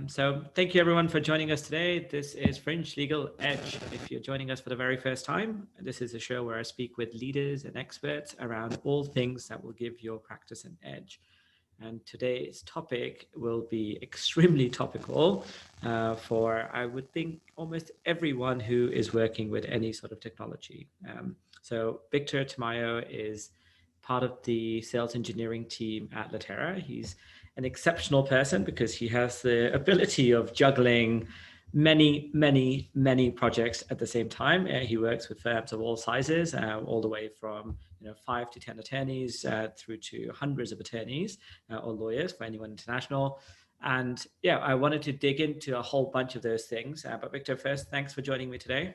So thank you everyone for joining us today. This is Fringe Legal Edge. If you're joining us for the very first time, this is a show where I speak with leaders and experts around all things that will give your practice an edge. And today's topic will be extremely topical for, I would think, almost everyone who is working with any sort of technology. So Victor Tamayo is part of the sales engineering team at Litera. He's an exceptional person because he has the ability of juggling many projects at the same time. He works with firms of all sizes, all the way from 5 to 10 attorneys through to hundreds of attorneys or lawyers for anyone international. And yeah, I wanted to dig into a whole bunch of those things. But Victor, first, thanks for joining me today.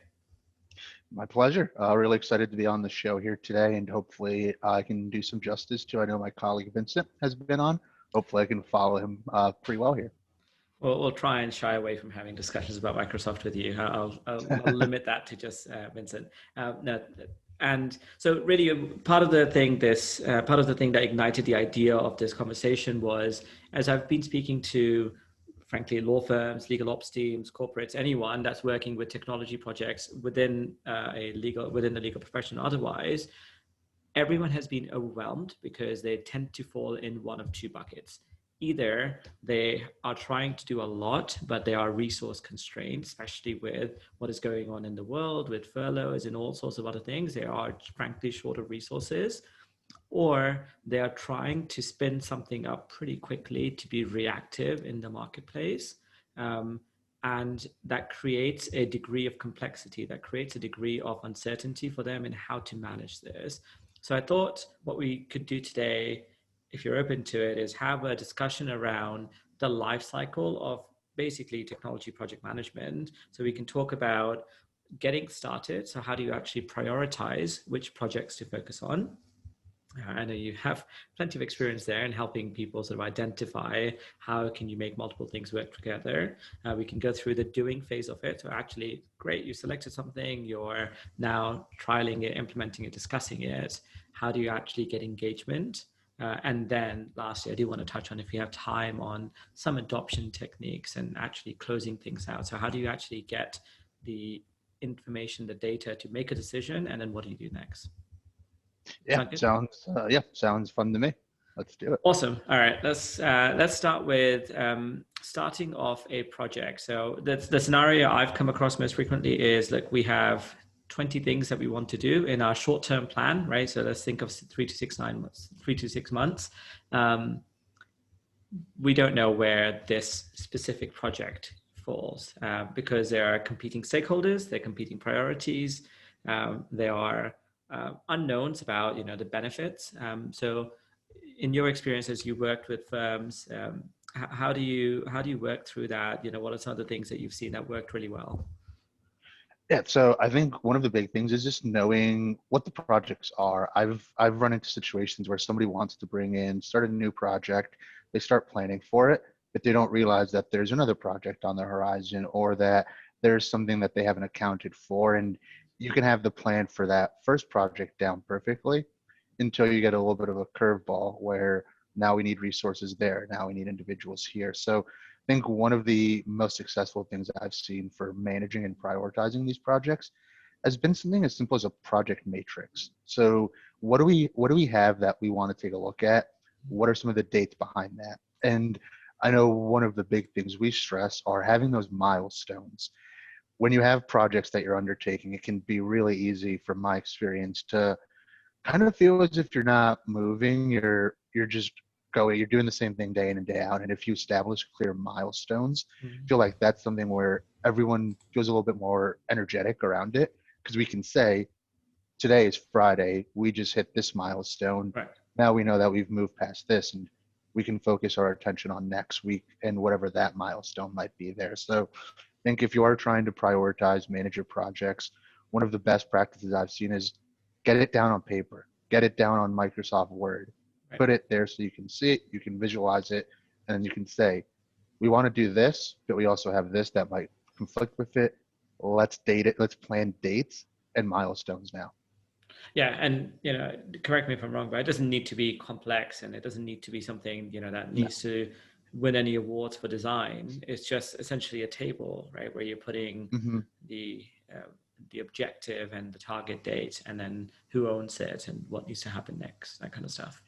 My pleasure. Really excited to be on the show here today, and hopefully I can do some justice to. I know my colleague Vincent has been on. Hopefully I can follow him pretty well here. Well, we'll try and shy away from having discussions about Microsoft with you. I'll limit that to just Vincent. No, and so really part of the thing that ignited the idea of this conversation was, as I've been speaking to, frankly, law firms, legal ops teams, corporates, anyone that's working with technology projects within the legal profession, otherwise, everyone has been overwhelmed because they tend to fall in one of two buckets. Either they are trying to do a lot, but they are resource constrained, especially with what is going on in the world with furloughs and all sorts of other things. They are frankly short of resources, or they are trying to spin something up pretty quickly to be reactive in the marketplace. And that creates a degree of complexity, that creates a degree of uncertainty for them in how to manage this. So I thought what we could do today, if you're open to it, is have a discussion around the life cycle of basically technology project management. So we can talk about getting started. So how do you actually prioritize which projects to focus on? I know you have plenty of experience there in helping people sort of identify how can you make multiple things work together. We can go through the doing phase of it. So actually, great, you selected something, you're now trialing it, implementing it, discussing it. How do you actually get engagement? And then lastly, I do want to touch on, if you have time, on some adoption techniques and actually closing things out. So how do you actually get the information, the data to make a decision? And then what do you do next? Yeah, sounds fun to me. Let's do it. Awesome. All right, let's start with starting off a project. So the scenario I've come across most frequently is, like, we have 20 things that we want to do in our short-term plan, right? So let's think of 3 to 6 months. We don't know where this specific project falls because there are competing stakeholders, there are competing priorities, there are unknowns about the benefits. So in your experience as you worked with firms, how do you work through that? What are some of the things that you've seen that worked really well? Yeah, so I think one of the big things is just knowing what the projects are. I've run into situations where somebody wants to start a new project, they start planning for it, but they don't realize that there's another project on the horizon, or that there's something that they haven't accounted for. And you can have the plan for that first project down perfectly until you get a little bit of a curveball where now we need resources there, now we need individuals here. So I think one of the most successful things I've seen for managing and prioritizing these projects has been something as simple as a project matrix. So what do we have that we want to take a look at? What are some of the dates behind that? And I know one of the big things we stress are having those milestones. When you have projects that you're undertaking, it can be really easy, from my experience, to kind of feel as if you're not moving. You're just going, you're doing the same thing day in and day out. And if you establish clear milestones, I feel like that's something where everyone feels a little bit more energetic around it, because we can say, today is Friday, we just hit this milestone. Right. Now we know that we've moved past this, and we can focus our attention on next week and whatever that milestone might be there. So I think if you are trying to prioritize, manage your projects, one of the best practices I've seen is get it down on paper, get it down on Microsoft Word, Right. Put it there so you can see it, you can visualize it, and then you can say, we want to do this, but we also have this that might conflict with it. Let's date it. Let's plan dates and milestones now. Yeah, and correct me if I'm wrong, but it doesn't need to be complex, and it doesn't need to be something that needs to win any awards for design. It's just essentially a table, right, where you're putting Hmm. the uh, the objective and the target date, and then who owns it and what needs to happen next, that kind of stuff.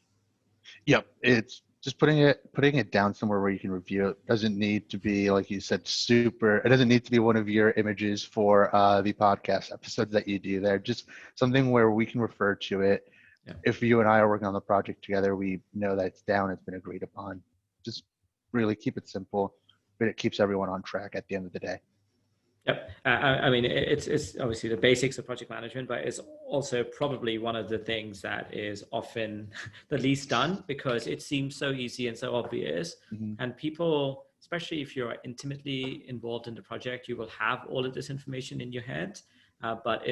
Yep, it's just putting it down somewhere where you can review it. Doesn't need to be, like you said, super. It doesn't need to be one of your images for the podcast episodes that you do there. Just something where we can refer to it. Yeah. If you and I are working on the project together, we know that it's down, it's been agreed upon. Just really keep it simple, but it keeps everyone on track at the end of the day. Yep. I mean, it's obviously the basics of project management, but it's also probably one of the things that is often the least done because it seems so easy and so obvious. Hmm. And people, especially if you're intimately involved in the project, you will have all of this information in your head. But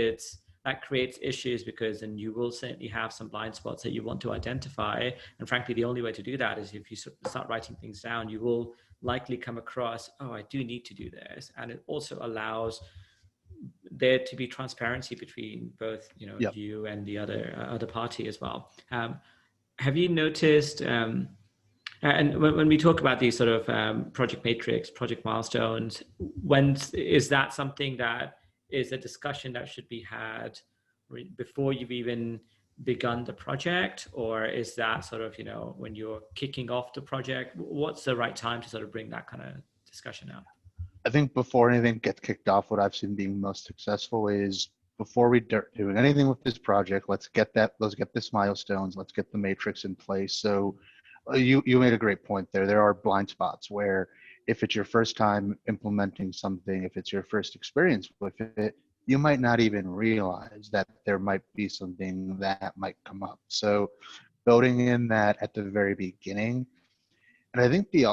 that creates issues because then you will certainly have some blind spots that you want to identify. And frankly, the only way to do that is if you start writing things down, you will likely come across, oh, I do need to do this. And it also allows there to be transparency between both, Yep. you and the other party as well. Have you noticed, and when we talk about these sort of project matrix, project milestones, when is that something that is a discussion that should be had before you've even begun the project, or is that sort of when you're kicking off the project? What's the right time to sort of bring that kind of discussion up? I think before anything gets kicked off, what I've seen being most successful is before we doing anything with this project, let's get this milestones, let's get the matrix in place. So you made a great point there. There are blind spots where if it's your first time implementing something, if it's your first experience with it, you might not even realize that there might be something that might come up. So building in that at the very beginning. And I think the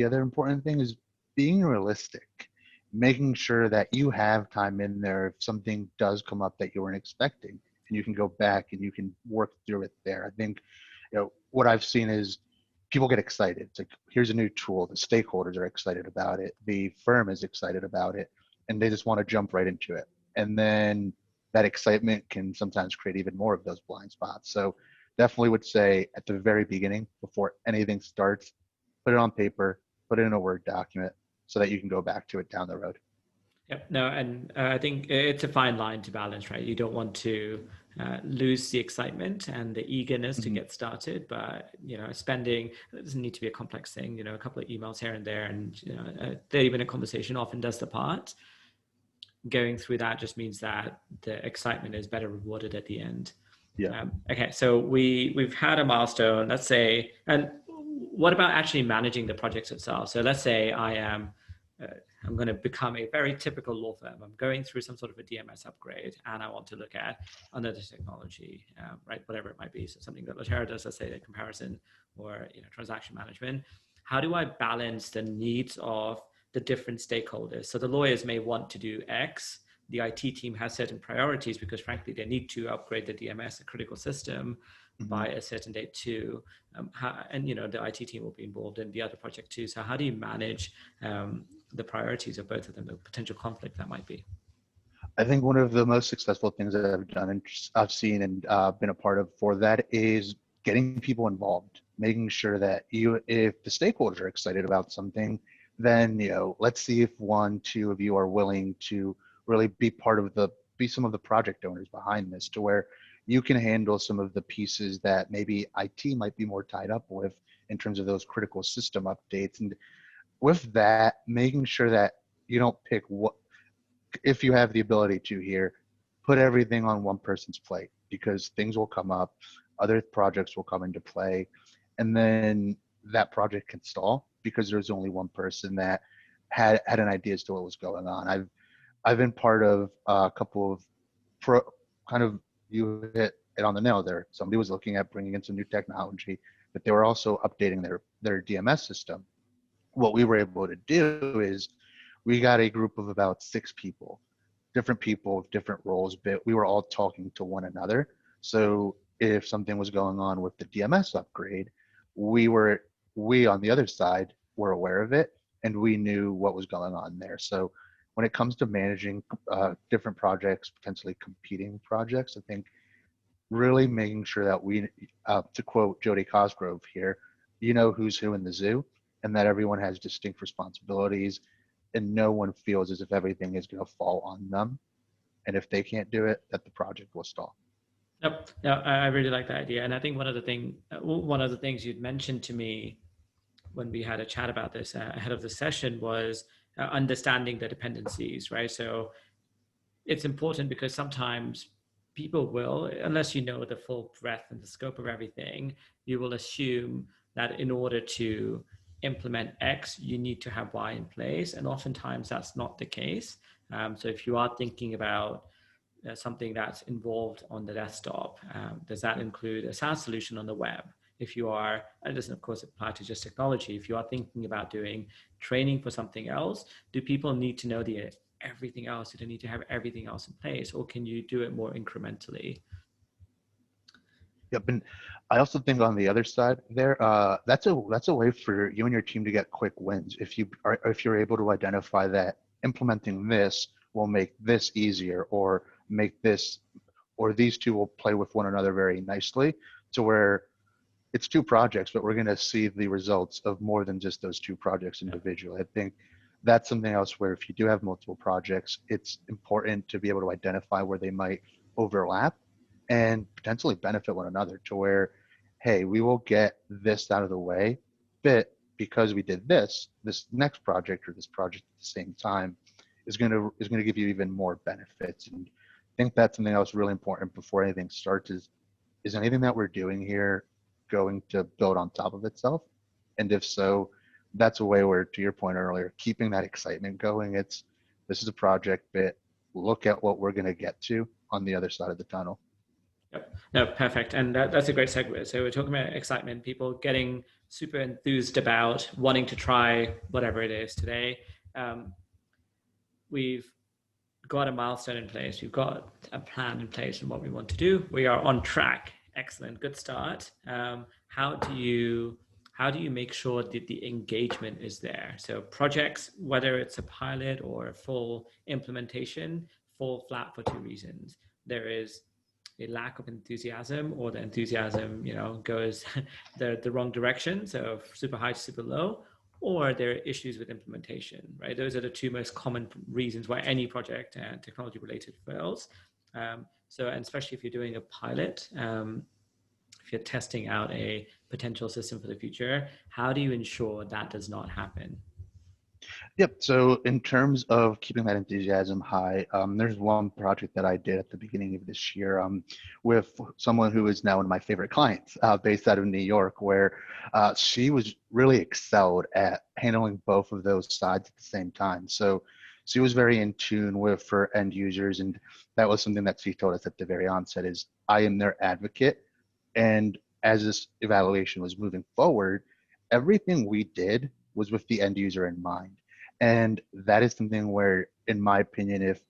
other important thing is being realistic, making sure that you have time in there if something does come up that you weren't expecting, and you can go back and you can work through it there. I think, what I've seen is people get excited. It's like, here's a new tool. The stakeholders are excited about it. The firm is excited about it, and they just want to jump right into it. And then that excitement can sometimes create even more of those blind spots. So definitely would say at the very beginning, before anything starts, put it on paper, put it in a Word document so that you can go back to it down the road. Yep. No, and I think it's a fine line to balance, right? You don't want to lose the excitement and the eagerness to Mm-hmm. get started, but spending, it doesn't need to be a complex thing. A couple of emails here and there, and 30-minute conversation often does the part. Going through that just means that the excitement is better rewarded at the end. Yeah. Okay, so we've had a milestone, let's say, and what about actually managing the projects itself? So let's say I'm going to become a very typical law firm. I'm going through some sort of a DMS upgrade, and I want to look at another technology, right? Whatever it might be. So something that Litera does, let's say, a comparison or transaction management. How do I balance the needs of the different stakeholders? So the lawyers may want to do X. The IT team has certain priorities because, frankly, they need to upgrade the DMS, a critical system, Mm-hmm. by a certain date too. And the IT team will be involved in the other project too. So how do you manage the priorities of both of them, the potential conflict that might be? I think one of the most successful things that I've done and I've seen and been a part of for that is getting people involved, making sure that if the stakeholders are excited about something, then, let's see if one, two of you are willing to really be some of the project owners behind this, to where you can handle some of the pieces that maybe IT might be more tied up with in terms of those critical system updates. And with that, making sure that you don't pick what, if you have the ability to here, put everything on one person's plate, because things will come up, other projects will come into play, and then that project can stall because there's only one person that had an idea as to what was going on. I've been part of a couple of pro kind of, you hit it on the nail there. Somebody was looking at bringing in some new technology, but they were also updating their DMS system. What we were able to do is we got a group of about 6 people with different roles, but we were all talking to one another. So if something was going on with the DMS upgrade, we on the other side were aware of it, and we knew what was going on there. So when it comes to managing different projects, potentially competing projects, I think really making sure that to quote Jodie Cosgrove here, who's who in the zoo, and that everyone has distinct responsibilities and no one feels as if everything is going to fall on them. And if they can't do it, that the project will stall. Yep. Yeah, I really like that idea. And I think one of the things you'd mentioned to me when we had a chat about this ahead of the session was understanding the dependencies, right? So it's important because sometimes people will, unless you know the full breadth and the scope of everything, you will assume that in order to implement X, you need to have Y in place. And oftentimes that's not the case. So if you are thinking about something that's involved on the desktop, does that include a SaaS solution on the web? If you are, and it doesn't of course apply to just technology, if you are thinking about doing training for something else, do people need to know the everything else? Do they need to have everything else in place, or can you do it more incrementally? Yep, and I also think on the other side there, that's a way for you and your team to get quick wins. If you're able to identify that implementing this will make this easier, or make this, or these two will play with one another very nicely, to where it's two projects, but we're going to see the results of more than just those two projects individually. I think that's something else where if you do have multiple projects, it's important to be able to identify where they might overlap and potentially benefit one another, to where, hey, we will get this out of the way, but because we did this next project or this project at the same time is going to give you even more benefits. And I think that's something else really important before anything starts is anything that we're doing here going to build on top of itself? And if so, that's a way where, to your point earlier, keeping that excitement going, this is a project, but look at what we're going to get to on the other side of the tunnel. Yep. No, perfect. And that's a great segue. So we're talking about excitement, people getting super enthused about wanting to try whatever it is today. We've got a milestone in place. We've got a plan in place and what we want to do. We are on track. Excellent, good start. How do you make sure that the engagement is there? So projects, whether it's a pilot or a full implementation, fall flat for two reasons. There is a lack of enthusiasm, or the enthusiasm, goes the wrong direction, so super high to super low, or there are issues with implementation, right? Those are the two most common reasons why any project and technology related fails. So, and especially if you're doing a pilot, if you're testing out a potential system for the future, how do you ensure that does not happen? Yep. So in terms of keeping that enthusiasm high, there's one project that I did at the beginning of this year with someone who is now one of my favorite clients based out of New York, where she was really excelled at handling both of those sides at the same time. So she was very in tune with her end users. And that was something that she told us at the very onset is, I am their advocate. And as this evaluation was moving forward, everything we did was with the end user in mind. And that is something where, in my opinion, if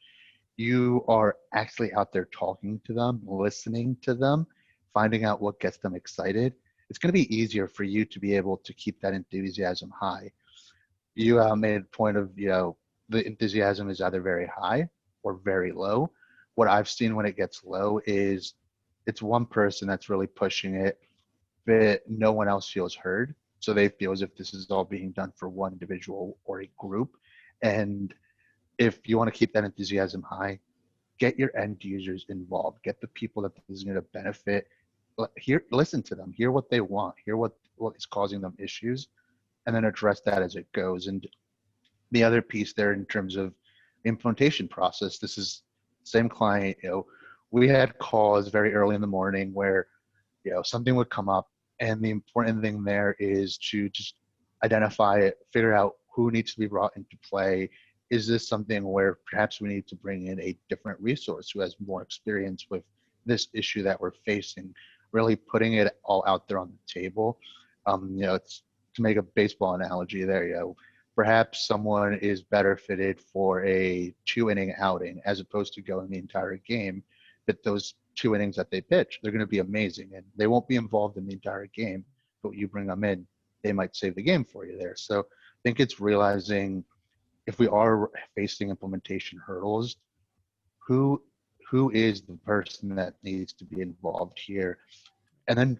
you are actually out there talking to them, listening to them, finding out what gets them excited, it's going to be easier for you to be able to keep that enthusiasm high. You made a point of, the enthusiasm is either very high or very low. What I've seen when it gets low is it's one person that's really pushing it, but no one else feels heard. So they feel as if this is all being done for one individual or a group. And if you want to keep that enthusiasm high, get your end users involved, get the people that this is going to benefit. Listen to them, hear what they want, hear what is causing them issues, and then address that as it goes. And the other piece there in terms of the implementation process, this is same client, we had calls very early in the morning where something would come up, and the important thing there is to just identify it, figure out who needs to be brought into play. Is this something where perhaps we need to bring in a different resource who has more experience with this issue that we're facing? Really putting it all out there on the table. It's, to make a baseball analogy there, perhaps someone is better fitted for a 2-inning outing as opposed to going the entire game. But those 2 innings that they pitch, they're going to be amazing, and they won't be involved in the entire game. But when you bring them in, they might save the game for you there. So I think it's realizing, if we are facing implementation hurdles, who is the person that needs to be involved here, and then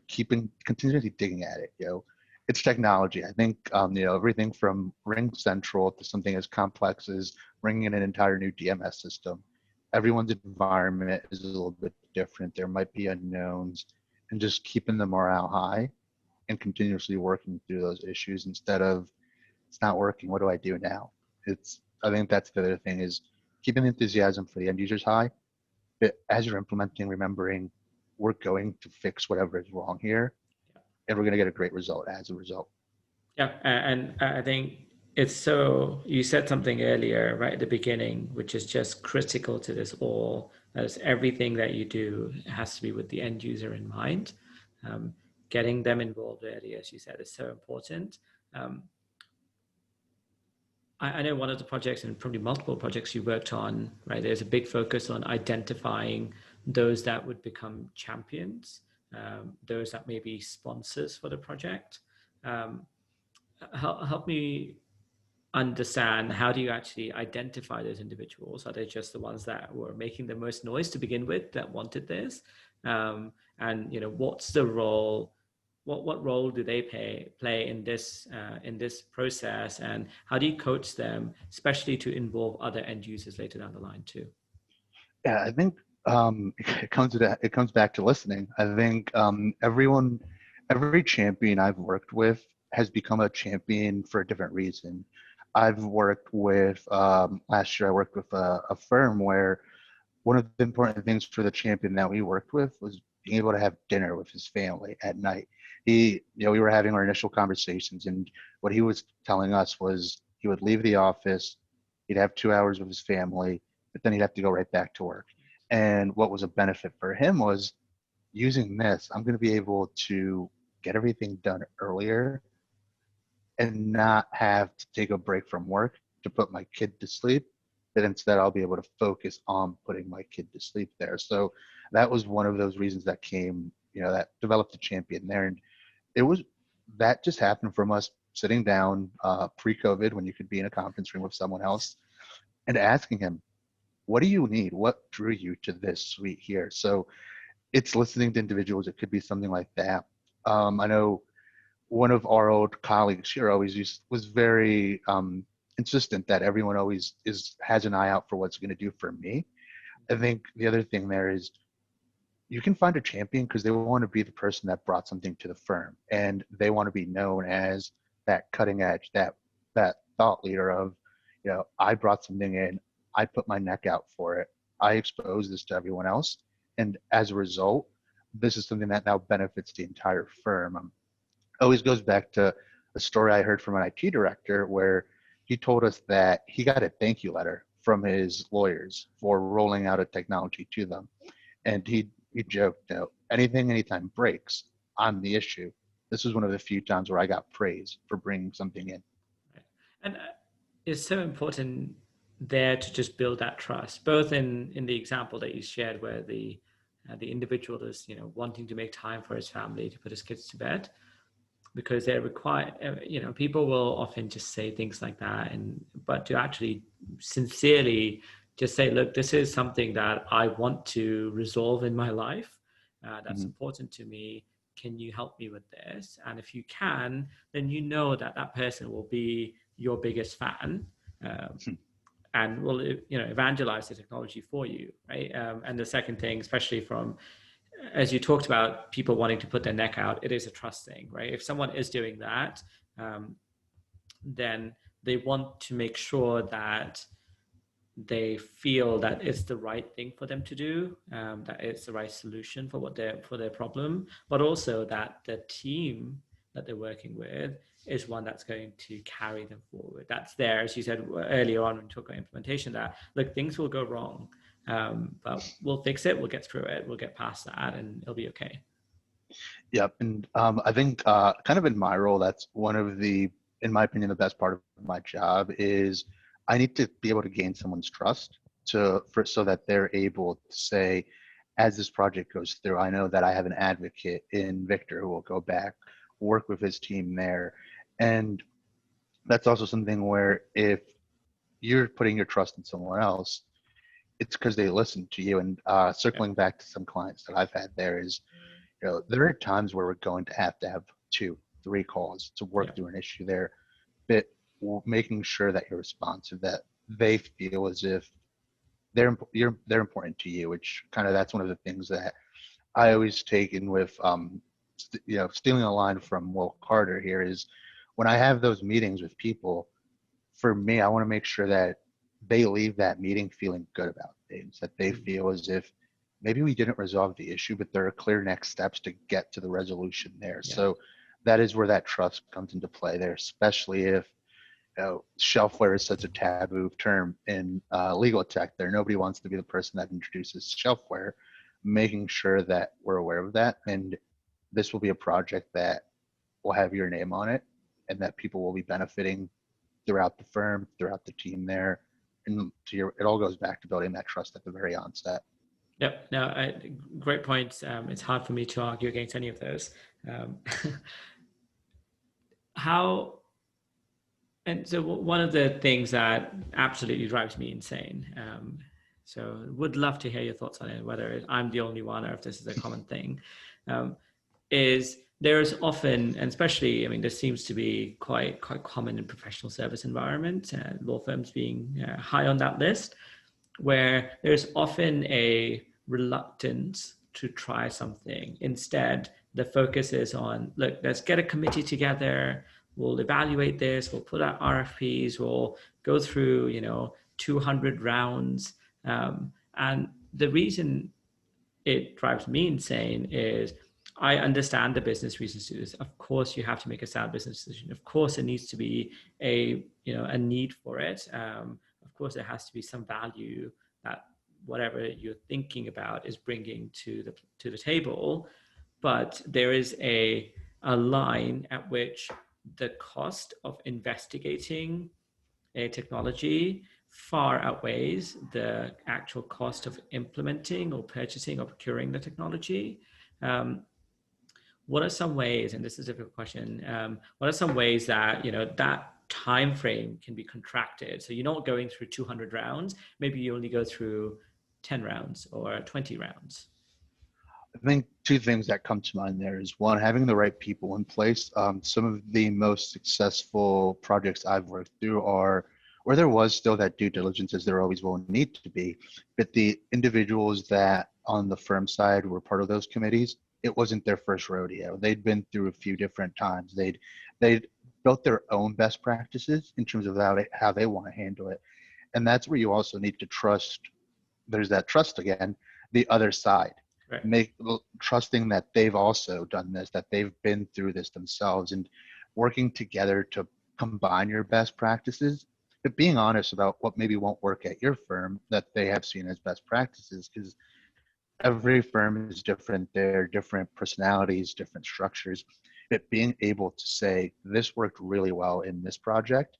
continually digging at it. it's technology. I think everything from Ring Central to something as complex as bringing in an entire new DMS system. Everyone's environment is a little bit different. There might be unknowns, and just keeping the morale high and continuously working through those issues instead of it's not working. What do I do now? I think that's the other thing is keeping the enthusiasm for the end users high. But as you're implementing, remembering we're going to fix whatever is wrong here, and we're going to get a great result as a result. Yeah, and I think it's so, you said something earlier, right at the beginning, which is just critical to this all. That is, everything that you do has to be with the end user in mind. Um, Getting them involved early, as you said, is so important. Um, I know one of the projects, and probably multiple projects you worked on, right? There's a big focus on identifying those that would become champions, those that may be sponsors for the project. Um, help me understand, how do you actually identify those individuals? Are they just the ones that were making the most noise to begin with, that wanted this? And what's the role? What role do they play in this process? And how do you coach them, especially to involve other end users later down the line too? Yeah, I think it comes back to listening. I think every champion I've worked with has become a champion for a different reason. I've worked with last year. I worked with a firm where one of the important things for the champion that we worked with was being able to have dinner with his family at night. We were having our initial conversations, and what he was telling us was he would leave the office, he'd have 2 hours with his family, but then he'd have to go right back to work. And what was a benefit for him was using this, I'm going to be able to get everything done earlier and not have to take a break from work to put my kid to sleep, that instead I'll be able to focus on putting my kid to sleep there. So that was one of those reasons that that developed a champion there. And it was, that just happened from us sitting down pre-COVID when you could be in a conference room with someone else and asking him, what do you need? What drew you to this suite here? So it's listening to individuals. It could be something like that. I know one of our old colleagues here was very insistent that everyone always has an eye out for what's going to do for me. I think the other thing there is you can find a champion because they want to be the person that brought something to the firm, and they want to be known as that cutting edge, that thought leader of, I brought something in, I put my neck out for it, I exposed this to everyone else, and as a result, this is something that now benefits the entire firm. Always goes back to a story I heard from an IT director where he told us that he got a thank you letter from his lawyers for rolling out a technology to them. And he joked, anytime breaks, I'm the issue. This was one of the few times where I got praise for bringing something in. And it's so important there to just build that trust, both in the example that you shared, where the individual is wanting to make time for his family to put his kids to bed, because they're required. People will often just say things like that, but to actually sincerely just say, look, this is something that I want to resolve in my life, that's important to me, can you help me with this? And if you can, then that person will be your biggest fan, and will evangelize the technology for you, right? And the second thing, especially from, as you talked about, people wanting to put their neck out, it is a trust thing, right? If someone is doing that, then they want to make sure that they feel that it's the right thing for them to do, that it's the right solution for their problem, but also that the team that they're working with is one that's going to carry them forward. That's there, as you said earlier on when we talked about implementation, that look, things will go wrong, but we'll fix it, we'll get through it, we'll get past that, and it'll be okay. Yep. And I think kind of in my role, that's one of in my opinion, the best part of my job is I need to be able to gain someone's trust so that they're able to say, as this project goes through, I know that I have an advocate in Victor who will go back, work with his team there. And that's also something where if you're putting your trust in someone else, it's because they listen to you. And circling back to some clients that I've had there is, there are times where we're going to have 2, 3 calls to work Yeah. through an issue there, but making sure that you're responsive, that they feel as if they're important to you, which kind of, that's one of the things that I always take in with, stealing a line from Will Carter here, is when I have those meetings with people, for me, I want to make sure that they leave that meeting feeling good about things, that they feel as if maybe we didn't resolve the issue, but there are clear next steps to get to the resolution there. Yeah. So that is where that trust comes into play there, especially if, shelfware is such a taboo term in legal tech there. Nobody wants to be the person that introduces shelfware, making sure that we're aware of that. And this will be a project that will have your name on it and that people will be benefiting throughout the firm, throughout the team there. And it all goes back to building that trust at the very onset. Yep. No, great points. It's hard for me to argue against any of those. Um, how, and so one of the things that absolutely drives me insane, so would love to hear your thoughts on it, whether I'm the only one or if this is a common thing, is there's often, and especially, I mean, this seems to be quite common in professional service environments, law firms being high on that list, where there's often a reluctance to try something. Instead, the focus is on, look, let's get a committee together, we'll evaluate this, we'll put out RFPs, we'll go through, 200 rounds. And the reason it drives me insane is I understand the business reasons to do this. Of course, you have to make a sound business decision. Of course, there needs to be a need for it. Of course, there has to be some value that whatever you're thinking about is bringing to the table. But there is a line at which the cost of investigating a technology far outweighs the actual cost of implementing or purchasing or procuring the technology. What are some ways, and this is a difficult question, what are some ways that, that time frame can be contracted? So you're not going through 200 rounds, maybe you only go through 10 rounds or 20 rounds. I think 2 things that come to mind there is, one, having the right people in place. Some of the most successful projects I've worked through are where there was still that due diligence, as there always will need to be, but the individuals that on the firm side were part of those committees, it wasn't their first rodeo. They'd been through a few different times. They'd built their own best practices in terms of how they want to handle it. And that's where you also need to trust, there's that trust again, the other side. Right. Trusting that they've also done this, that they've been through this themselves, and working together to combine your best practices, but being honest about what maybe won't work at your firm that they have seen as best practices, because every firm is different. There are different personalities, different structures, but being able to say, this worked really well in this project,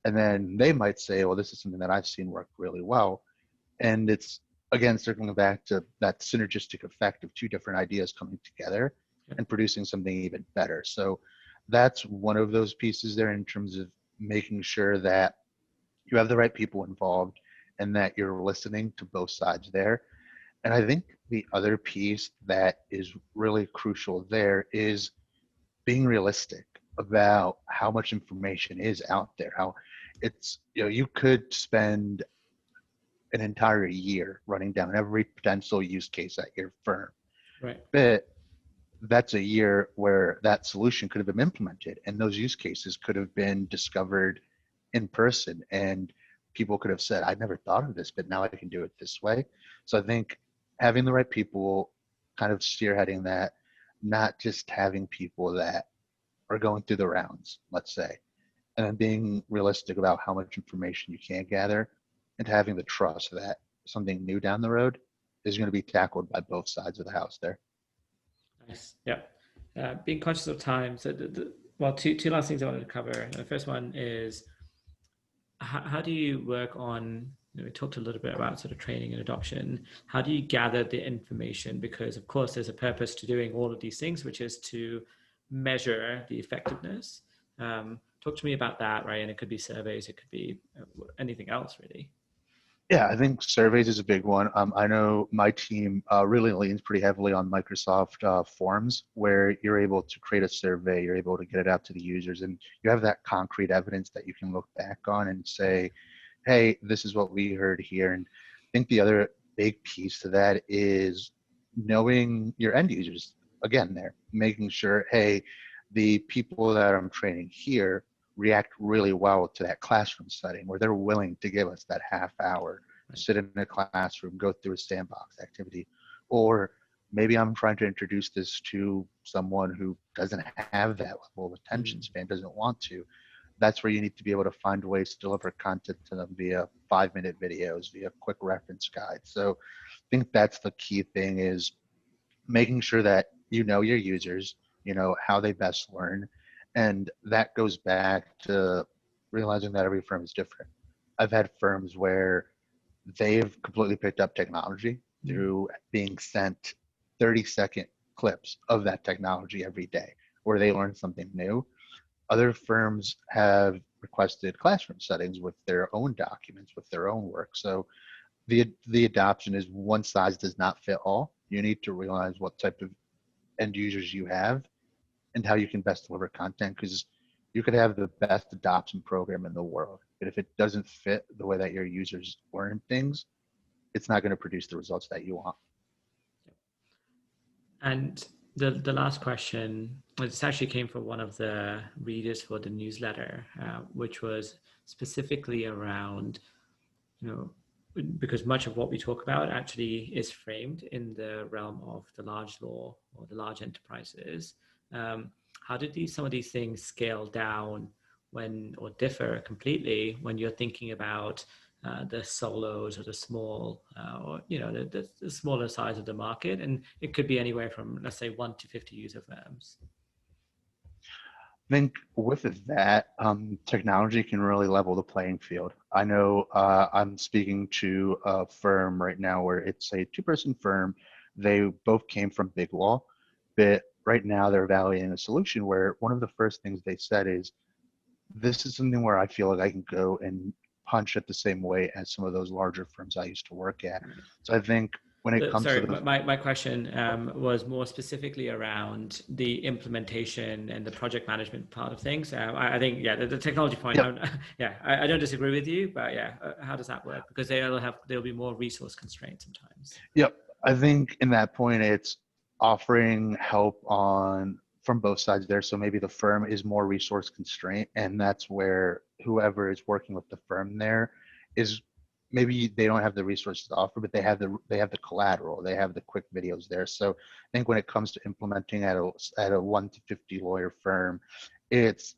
and then they might say, well, this is something that I've seen work really well. And it's, again, circling back to that synergistic effect of 2 different ideas coming together and producing something even better. So that's one of those pieces there, in terms of making sure that you have the right people involved and that you're listening to both sides there. And I think the other piece that is really crucial there is being realistic about how much information is out there. How it's, you could spend an entire year running down every potential use case at your firm. Right. But that's a year where that solution could have been implemented, and those use cases could have been discovered in person, and people could have said, I never thought of this, but now I can do it this way. So I think having the right people kind of spearheading that, not just having people that are going through the rounds, let's say, and then being realistic about how much information you can gather, and having the trust that something new down the road is going to be tackled by both sides of the house there. Nice. Yeah. Being conscious of time. So, well, two last things I wanted to cover. The first one is how do you work on, we talked a little bit about sort of training and adoption. How do you gather the information? Because, of course, there's a purpose to doing all of these things, which is to measure the effectiveness. Talk to me about that, right? And it could be surveys, it could be anything else, really. Yeah, I think surveys is a big one. I know my team really leans pretty heavily on Microsoft Forms, where you're able to create a survey, you're able to get it out to the users, and you have that concrete evidence that you can look back on and say, hey, this is what we heard here. And I think the other big piece to that is knowing your end users. Again, there, making sure, hey, the people that I'm training here react really well to that classroom setting where they're willing to give us that half hour, sit in a classroom, go through a sandbox activity. Or maybe I'm trying to introduce this to someone who doesn't have that level of attention span, doesn't want to. That's where you need to be able to find ways to deliver content to them via 5-minute videos, via quick reference guides. So I think that's the key thing, is making sure that you know your users, you know how they best learn. And that goes back to realizing that every firm is different. I've had firms where they've completely picked up technology through being sent 30-second clips of that technology every day, where they learn something new. Other firms have requested classroom settings with their own documents, with their own work. So the adoption is one size does not fit all. You need to realize what type of end users you have and how you can best deliver content, because you could have the best adoption program in the world, but if it doesn't fit the way that your users learn things, it's not going to produce the results that you want. And the last question, this actually came from one of the readers for the newsletter, which was specifically around, you know, because much of what we talk about actually is framed in the realm of the large law or the large enterprises. How did some of these things scale down when, or differ completely when you're thinking about the solos or the small, or the smaller size of the market? And it could be anywhere from, let's say, 1 to 50 user firms. I think with that, technology can really level the playing field. I know I'm speaking to a firm right now where it's a 2-person firm. They both came from big law, but right now they're evaluating a solution where one of the first things they said is, this is something where I feel like I can go and punch at the same way as some of those larger firms I used to work at. So I think when it comes Sorry, to the my question was more specifically around the implementation and the project management part of things. I think, yeah, the technology point, yep. I don't disagree with you, but yeah, how does that work? Because there'll be more resource constraints sometimes. Yep. I think in that point, it's offering help from both sides there. So maybe the firm is more resource constrained, and that's where whoever is working with the firm there is, maybe they don't have the resources to offer, but they have the collateral, they have the quick videos there. So I think when it comes to implementing at a 1 to 50 lawyer firm, it's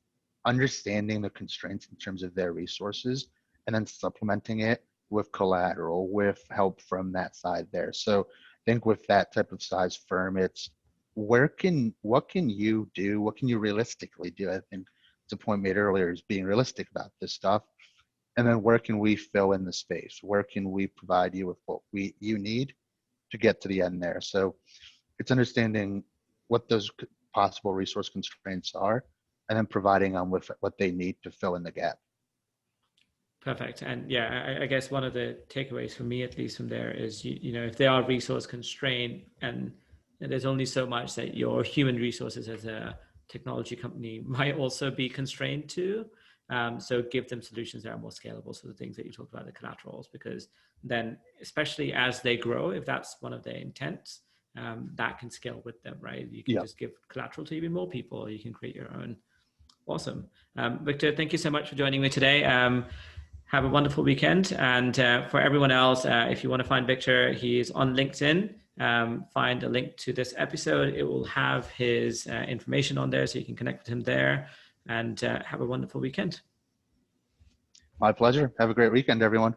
understanding the constraints in terms of their resources and then supplementing it with collateral, with help from that side there. So I think with that type of size firm, it's what can you do? What can you realistically do? I think it's a point made earlier, is being realistic about this stuff. And then where can we fill in the space? Where can we provide you with what you need to get to the end there? So it's understanding what those possible resource constraints are, and then providing them with what they need to fill in the gap. Perfect. And yeah, I guess one of the takeaways for me, at least from there, is, if they are resource constrained and there's only so much that your human resources as a technology company might also be constrained to. So give them solutions that are more scalable. So the things that you talked about, the collaterals, because then, especially as they grow, if that's one of their intents, that can scale with them, right? You can just give collateral to even more people, or you can create your own. Awesome. Victor, thank you so much for joining me today. Have a wonderful weekend. And for everyone else, if you want to find Victor, he's on LinkedIn. Find a link to this episode. It will have his information on there, so you can connect with him there. And have a wonderful weekend. My pleasure. Have a great weekend, everyone.